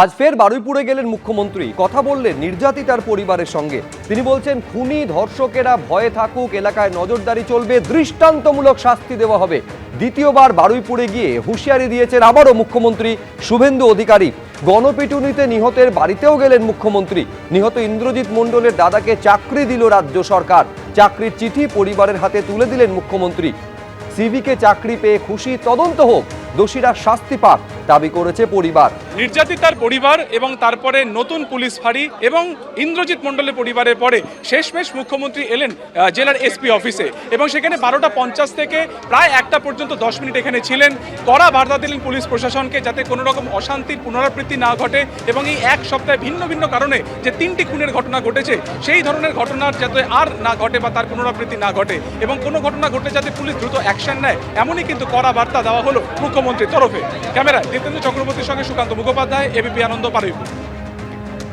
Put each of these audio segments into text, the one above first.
আজ ফের বারুইপুরে গেলেন মুখ্যমন্ত্রী, কথা বললেন নির্যাতিতার পরিবারের সঙ্গে। তিনি বলছেন, খুনি ধর্ষকেরা ভয়ে থাকুক, এলাকায় নজরদারি চলবে, দৃষ্টান্তমূলক শাস্তি দেওয়া হবে। দ্বিতীয়বার বারুইপুরে গিয়ে হুঁশিয়ারি দিয়েছেন আবারও মুখ্যমন্ত্রী শুভেন্দু অধিকারী। গণপিটুনিতে নিহতের বাড়িতেও গেলেন মুখ্যমন্ত্রী। নিহত ইন্দ্রজিৎ মণ্ডলের দাদাকে চাকরি দিল রাজ্য সরকার। চাকরির চিঠি পরিবারের হাতে তুলে দিলেন মুখ্যমন্ত্রী। সিভিকে চাকরি পেয়ে খুশি, তদন্ত হোক, দোষীরা শাস্তি পাক দাবি করেছে পরিবার। নির্যাতিতার পরিবার এবং তারপরে নতুন পুলিশ ফাঁড়ি এবং ইন্দ্রজিৎ মণ্ডলের পরিবারের পরে শেষমেশ মুখ্যমন্ত্রী এলেন জেলার এসপি অফিসে এবং সেখানে 12:50 থেকে প্রায় 1টা পর্যন্ত 10 মিনিট এখানে ছিলেন। কড়া বার্তা দিলেন পুলিশ প্রশাসনকে যাতে কোনো রকম অশান্তির পুনরাবৃত্তি না ঘটে এবং এই এক সপ্তাহে ভিন্ন ভিন্ন কারণে যে 3টি খুনের ঘটনা ঘটেছে সেই ধরনের ঘটনার যাতে আর না ঘটে বা তার পুনরাবৃত্তি না ঘটে এবং কোনো ঘটনা ঘটলে যাতে পুলিশ দ্রুত অ্যাকশন নেয়, এমনই কিন্তু কড়া বার্তা দেওয়া হলো মুখ্যমন্ত্রীর তরফে। ক্যামেরায় জিতেন্দ্র চক্রবর্তীর সঙ্গে সুকান্ত মুখোপাধ্যায়, এবিপি আনন্দ, বারুইপুর।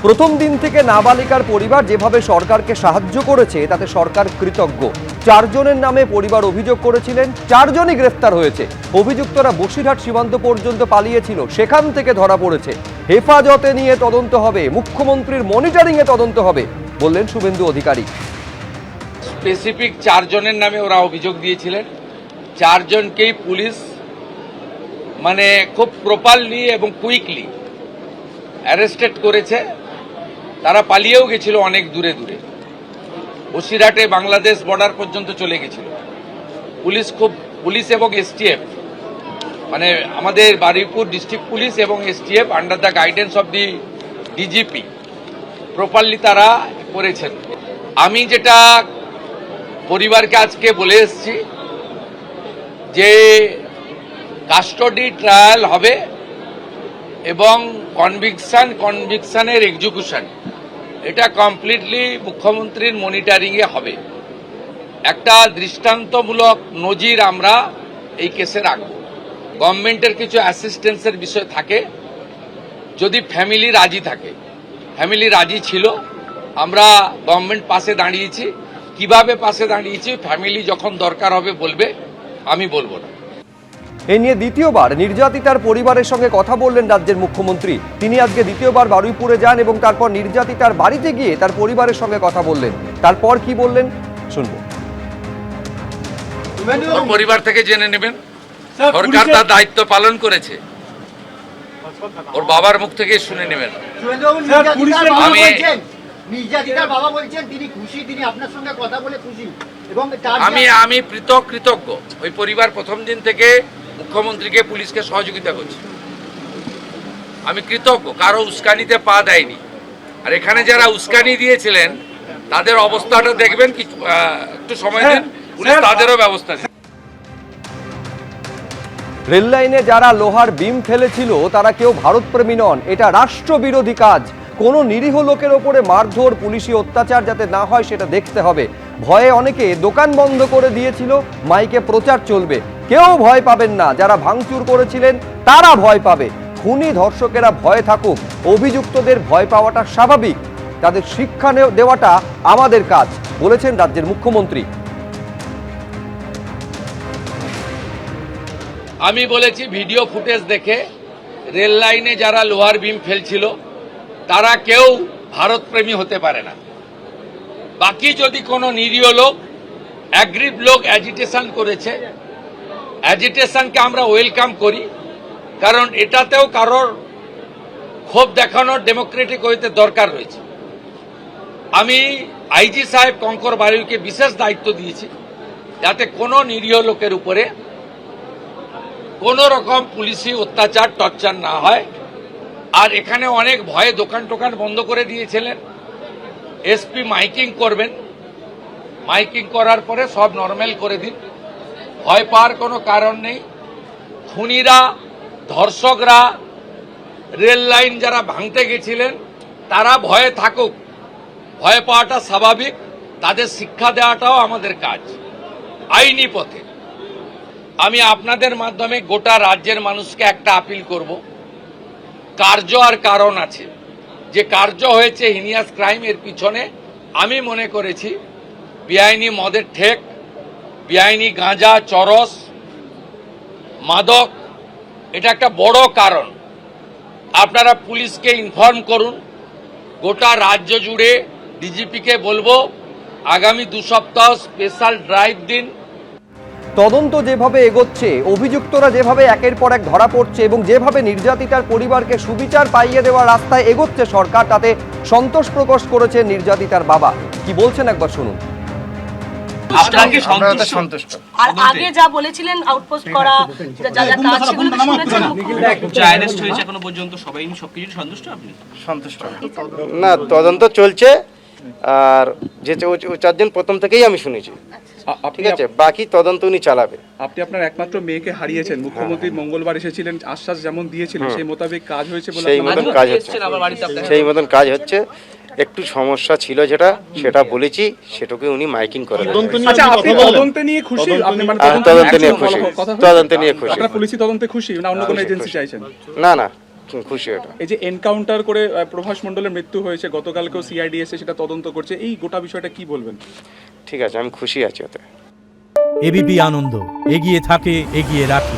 প্রথম দিন থেকে নাবালিকার পরিবার যেভাবে সরকারকে সাহায্য করেছে তাতে সরকার কৃতজ্ঞ। 4 জনের নামে পরিবার অভিযোগ করেছিলেন, 4 জনই গ্রেফতার হয়েছে। অভিযুক্তরা বসিরহাট সীমান্ত পর্যন্ত পালিয়েছিল, সেখান থেকে ধরা পড়েছে। হেফাজতে নিয়ে তদন্ত হবে, মুখ্যমন্ত্রীর মনিটরিং এ তদন্ত হবে বললেন শুভেন্দু অধিকারী। স্পেসিফিক 4 জনের নামে ওরা অভিযোগ দিয়েছিলেন। 4 জনকেই পুলিশ খুব প্রপারলি এবং কুইকলি অ্যারেস্টেড করেছে। তারা পালিয়েও গেছিল অনেক দূরে দূরে, বসিরহাটে বাংলাদেশ বর্ডার পর্যন্ত চলে গেছিল। পুলিশ এবং এসটিএফ আমাদের বারুইপুর ডিস্ট্রিক্ট পুলিশ এবং STF under the guidance of the DGP properly তারা করেছেন। আমি যেটা পরিবারকে আজকে বলে এসেছি যে কাস্টডি ট্রায়াল হবে এবং কনভিকশনের এক্সিকিউশন এটা কমপ্লিটলি মুখ্যমন্ত্রীর মনিটরিংয়ে হবে। একটা দৃষ্টান্তমূলক নজির আমরা এই কেসে রাখব। গভর্নমেন্টের কিছু অ্যাসিস্ট্যান্সের বিষয় থাকে, যদি ফ্যামিলি রাজি থাকে। ফ্যামিলি রাজি ছিল, আমরা গভর্নমেন্ট পাশে দাঁড়িয়েছি। কিভাবে পাশে দাঁড়িয়েছি ফ্যামিলি যখন দরকার হবে বলবে, আমি বলবো না। এ নিয়ে দ্বিতীয়বার নির্যাতিতার পরিবারের সঙ্গে কথা বললেন রাজ্যের মুখ্যমন্ত্রী। তিনি আজকে দ্বিতীয়বার বারুইপুরে যান এবং তারপর নির্যাতিতার বাড়িতে গিয়ে তার পরিবারের সঙ্গে কথা বললেন। তারপর কি বললেন শুনবো। ওর পরিবার থেকে জেনে নেবেন। সরকার তার দায়িত্ব পালন করেছে, ওর বাবার মুখ থেকে শুনে নেবেন। নির্যাতিতার বাবা বলছেন তিনি খুশি, তিনি আপনার সঙ্গে কথা বলে খুশি এবং আমি কৃতজ্ঞ। ওই পরিবার প্রথম দিন থেকে মুখ্যমন্ত্রীকে পুলিশকে সহযোগিতা করছে। আমি কৃতজ্ঞ, কারো উস্কানিতে পা দেয়নি। আর এখানে যারা উস্কানি দিয়েছিলেন তাদের অবস্থাটা দেখবেন, একটু সময় দিন, পুলিশ তাদেরও ব্যবস্থা নেবে। রেল লাইনে যারা লোহার বিম ফেলেছিল তারা কেউ ভারতপ্রেমী নন, এটা রাষ্ট্রবিরোধী কাজ। কোনো নিরীহ লোকের ওপরে মারধর, পুলিশি অত্যাচার যাতে না হয় সেটা দেখতে হবে। ভয়ে অনেকে দোকান বন্ধ করে দিয়েছিল, মাইকে প্রচার চলবে। কেউ ভয় পাবেন না, যারা ভাঙচুর করেছিলেন তারা ভয় পাবে। খুনি ধর্ষকেরা ভয়ে থাকুক, অভিযুক্তদের ভয় পাওয়াটা স্বাভাবিক, তাদের শিক্ষা দেওয়াটা আমাদের কাজ বলেছেন রাজ্যের মুখ্যমন্ত্রী। আমি বলেছি ভিডিও ফুটেজ দেখে রেল লাইনে যারা লোহার বিম ফেলছিল তারা কেউ ভারতপ্রেমী হতে পারে না। বাকি যদি কোনো নিরীহ লোক, অ্যাগ্রিভ লোক অ্যাজিটেশন করেছে, অ্যাজিটেশনকে আমরা ওয়েলকাম করি, কারণ এটাতেও কারোর ক্ষোভ দেখানোর ডেমোক্রেটিক ওয়েতে দরকার রয়েছে। আমি আইজি সাহেব কঙ্কর বারুইকে বিশেষ দায়িত্ব দিয়েছি যাতে কোনো নিরীহ লোকের উপরে কোনো রকম পুলিশি অত্যাচার টর্চার না হয়। আর এখানে অনেক ভয়ে দোকান টোকান বন্ধ করে দিয়েছিলেন। এসপি মাইকিং করবেন, মাইকিং করার পরে সব নর্মাল করে দিন, ভয় পাওয়ার কোনো কারণ নেই। খুনিরা, ধর্ষকরা, রেল লাইন যারা ভাঙতে গেছিলেন তারা ভয়ে থাকুক, ভয় পাওয়াটা স্বাভাবিক, তাদের শিক্ষা দেওয়াটাও আমাদের কাজ আইনি পথে। আমি আপনাদের মাধ্যমে গোটা রাজ্যের মানুষকে একটা আপিল করব, কার্য আর কারণ আছে। যে কার্য হয়েছে হিনিয়াস ক্রাইম, এর পিছনে আমি মনে করেছি বেআইনি মদের ঠেক, বেআইনি গাঁজা, চরস, মাদক, এটা একটা বড় কারণ। আপনারা পুলিশকে ইনফর্ম করুন। গোটা রাজ্য জুড়ে ডিজিপিকে বলবো আগামী 2 সপ্তাহ স্পেশাল ড্রাইভ দিন। তদন্ত যেভাবে এগোচ্ছে, অভিযুক্তরা যেভাবে একের পর এক ধরা পড়ছে এবং যেভাবে নির্যাতিতার পরিবারকে সুবিচার পাইয়ে দেওয়ার রাস্তায় এগোচ্ছে সরকার, তাতে সন্তোষ প্রকাশ করেছে নির্যাতিতার বাবা। কি বলছেন একবার শুনুন। আর আগে যা বলেছিলেন আউটপোস্ট করা, যা যা কাজ সেগুলো তো শুনেছেন অ্যারেস্ট হয়েছে এখনো পর্যন্ত সবাই সবকিছু সন্তুষ্ট আপনি? না, তদন্ত চলছে। আর যে 4 জন প্রথম থেকেই আমি শুনেছি, ঠিক আছে, বাকি তদন্ত উনি চালাবে। আপনি আপনার একমাত্র মেয়েকে হারিয়েছেন, মুখ্যমন্ত্রী মঙ্গলবার এসেছিলেন, আশ্বাস যেমন দিয়েছিলেন সেই মোতাবেক কাজ হয়েছে বলে সেই মতন কাজ হচ্ছে, সেই মতন কাজ হচ্ছে। একটু সমস্যা ছিল সেটা বলেছি, সেটাকে উনি মাইকিং করে দেবেন। আচ্ছা, আপনি তদন্তে নিয়ে খুশি? আপনি মানে তদন্ত নিয়ে খুশি, তদন্ত নিয়ে খুশি। আপনারা পুলিশি তদন্তে খুশি না অন্য কোনো এজেন্সি চাইছেন? না, খুশি ওটা। এই যে এনকাউন্টার করে প্রভাস মণ্ডলের মৃত্যু হয়েছে, গতকালকেও সিআইডি এসে সেটা তদন্ত করছে, এই গোটা বিষয়টা কি বলবেন? ঠিক আছে, আমি খুশি আছি ওতে। এবিপি আনন্দ, এগিয়ে থাকে, এগিয়ে রাখে।